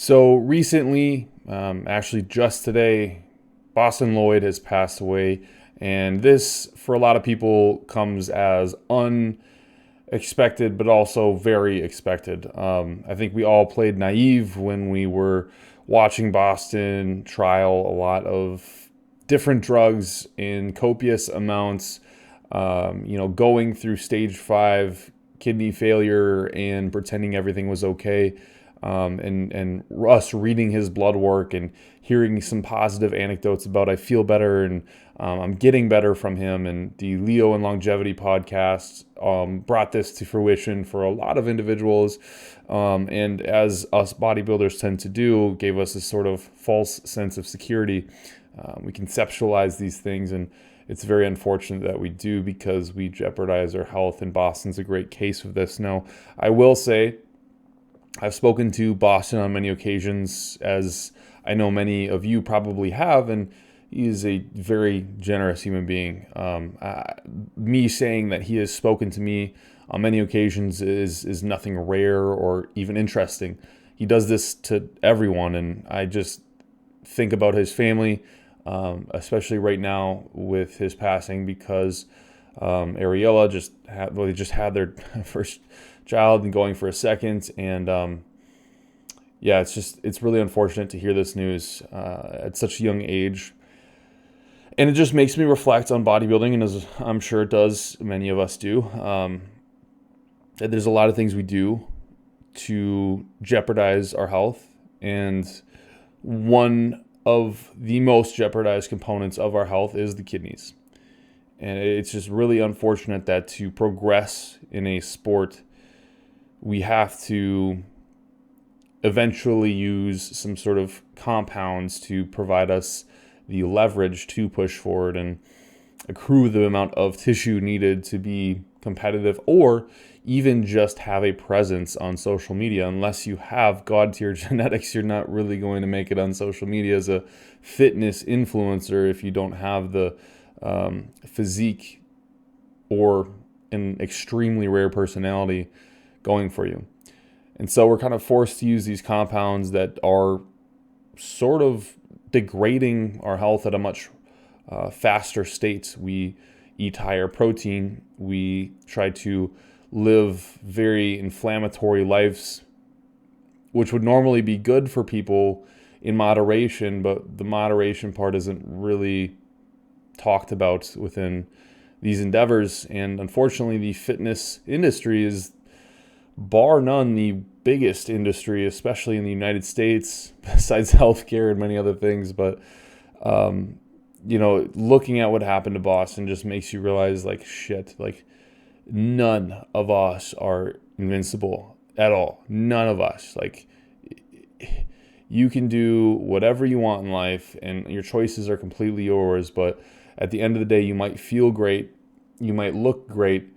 So recently, actually just today, Bostin Loyd has passed away. And this, for a lot of people, comes as unexpected, but also very expected. I think we all played naive when we were watching Bostin trial a lot of different drugs in copious amounts, going through stage 5 kidney failure and pretending everything was okay. And us reading his blood work and hearing some positive anecdotes about I feel better and I'm getting better from him. And the Leo and Longevity podcast brought this to fruition for a lot of individuals. And as us bodybuilders tend to do, gave us a sort of false sense of security. We conceptualize these things, and it's very unfortunate that we do because we jeopardize our health. And Boston's a great case of this. Now, I will say, I've spoken to Bostin on many occasions, as I know many of you probably have, and he is a very generous human being. Me saying that he has spoken to me on many occasions is nothing rare or even interesting. He does this to everyone, and I just think about his family, especially right now with his passing, because Ariella just had their first child and going for a second, and it's really unfortunate to hear this news at such a young age, and it just makes me reflect on bodybuilding, and as I'm sure it does, many of us do, that there's a lot of things we do to jeopardize our health, and one of the most jeopardized components of our health is the kidneys. And it's just really unfortunate that to progress in a sport, we have to eventually use some sort of compounds to provide us the leverage to push forward and accrue the amount of tissue needed to be competitive, or even just have a presence on social media. Unless you have God-tier genetics, you're not really going to make it on social media as a fitness influencer if you don't have the physique or an extremely rare personality going for you. And so we're kind of forced to use these compounds that are sort of degrading our health at a much faster state. We eat higher protein. We try to live very inflammatory lives, which would normally be good for people in moderation, but the moderation part isn't really talked about within these endeavors. And unfortunately, the fitness industry is bar none the biggest industry, especially in the United States, besides healthcare and many other things. But looking at what happened to Bostin just makes you realize, like, shit, like, none of us are invincible at all. None of us. Like, you can do whatever you want in life, and your choices are completely yours. But at the end of the day, you might feel great, you might look great,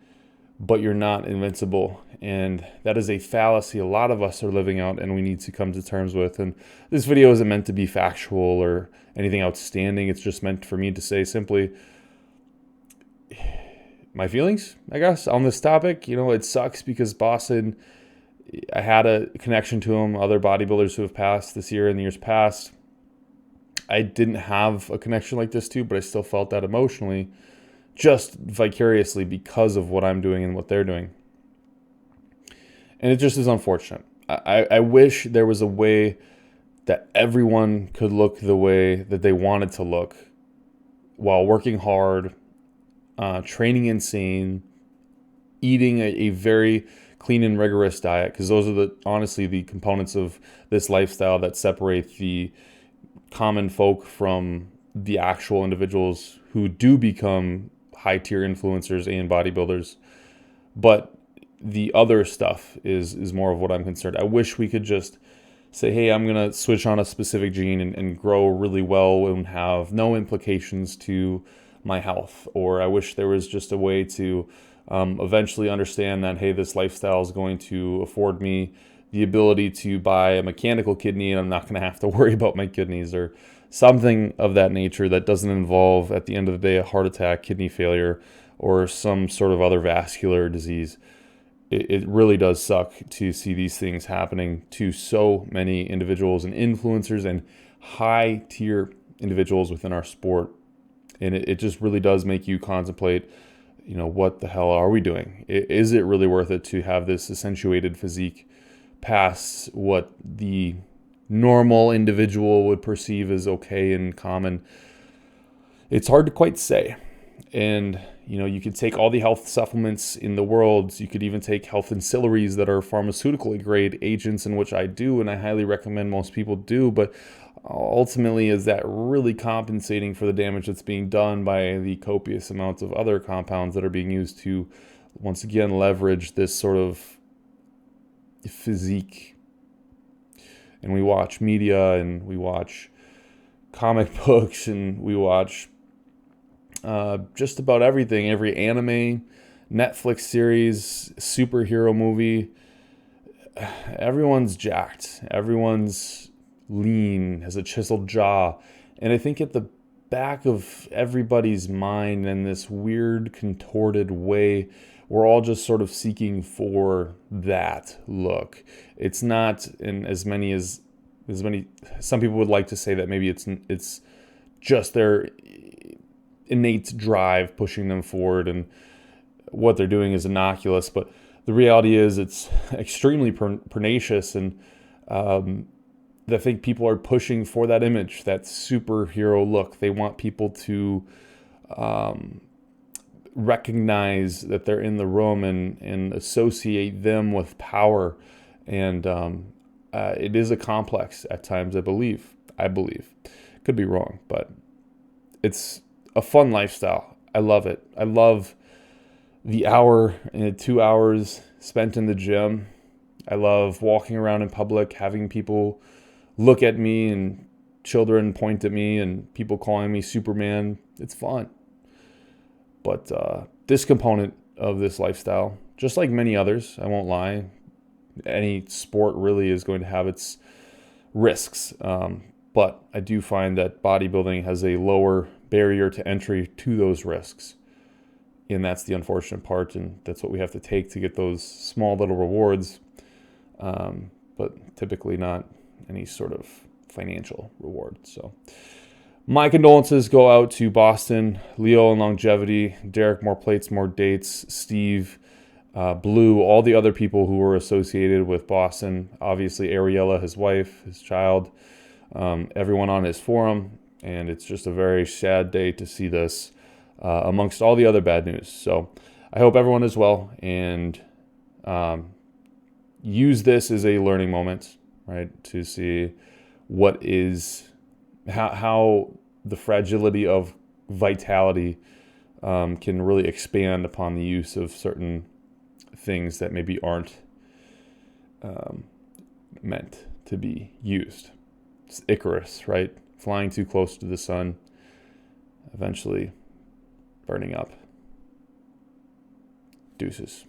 but you're not invincible. And that is a fallacy a lot of us are living out, and we need to come to terms with. And this video isn't meant to be factual or anything outstanding. It's just meant for me to say simply my feelings, I guess, on this topic. It sucks because Bostin, I had a connection to him. Other bodybuilders who have passed this year and the years past, I didn't have a connection like this to, but I still felt that emotionally, just vicariously because of what I'm doing and what they're doing. And it just is unfortunate. I wish there was a way that everyone could look the way that they wanted to look while working hard, training insane, eating a very clean and rigorous diet, because those are honestly the components of this lifestyle that separate the common folk from the actual individuals who do become high-tier influencers and bodybuilders. But the other stuff is more of what I'm concerned. I wish we could just say, hey, I'm going to switch on a specific gene and grow really well and have no implications to my health. Or I wish there was just a way to eventually understand that, hey, this lifestyle is going to afford me the ability to buy a mechanical kidney, and I'm not going to have to worry about my kidneys, or something of that nature that doesn't involve, at the end of the day, a heart attack, kidney failure, or some sort of other vascular disease. it really does suck to see these things happening to so many individuals and influencers and high tier individuals within our sport. And it just really does make you contemplate, what the hell are we doing? Is it really worth it to have this accentuated physique past what the normal individual would perceive as okay and common? It's hard to quite say. And, you could take all the health supplements in the world. You could even take health ancillaries that are pharmaceutically grade agents, in which I do, and I highly recommend most people do. But ultimately, is that really compensating for the damage that's being done by the copious amounts of other compounds that are being used to, once again, leverage this sort of physique? And we watch media, and we watch comic books, and we watch just about everything, every anime, Netflix series, superhero movie. Everyone's jacked. Everyone's lean, has a chiseled jaw. And I think at the back of everybody's mind, in this weird, contorted way, we're all just sort of seeking for that look. It's not in as many, some people would like to say that maybe it's just their innate drive pushing them forward, and what they're doing is innocuous. But the reality is it's extremely pernicious, and I think people are pushing for that image, that superhero look. They want people to recognize that they're in the room and associate them with power. And it is a complex at times, I believe. Could be wrong, but it's a fun lifestyle. I love it. I love the hour and 2 hours spent in the gym. I love walking around in public, having people look at me and children point at me and people calling me Superman. It's fun. But this component of this lifestyle, just like many others, I won't lie, any sport really is going to have its risks. But I do find that bodybuilding has a lower barrier to entry to those risks. And that's the unfortunate part, and that's what we have to take to get those small little rewards, but typically not any sort of financial reward. So my condolences go out to Bostin, Leo and longevity, Derek, more plates, more dates, Steve, Blue, all the other people who were associated with Bostin, obviously Ariella, his wife, his child, everyone on his forum. And it's just a very sad day to see this amongst all the other bad news. So I hope everyone is well, and use this as a learning moment, right? To see how the fragility of vitality can really expand upon the use of certain things that maybe aren't meant to be used. It's Icarus, right? Flying too close to the sun, eventually burning up. Deuces.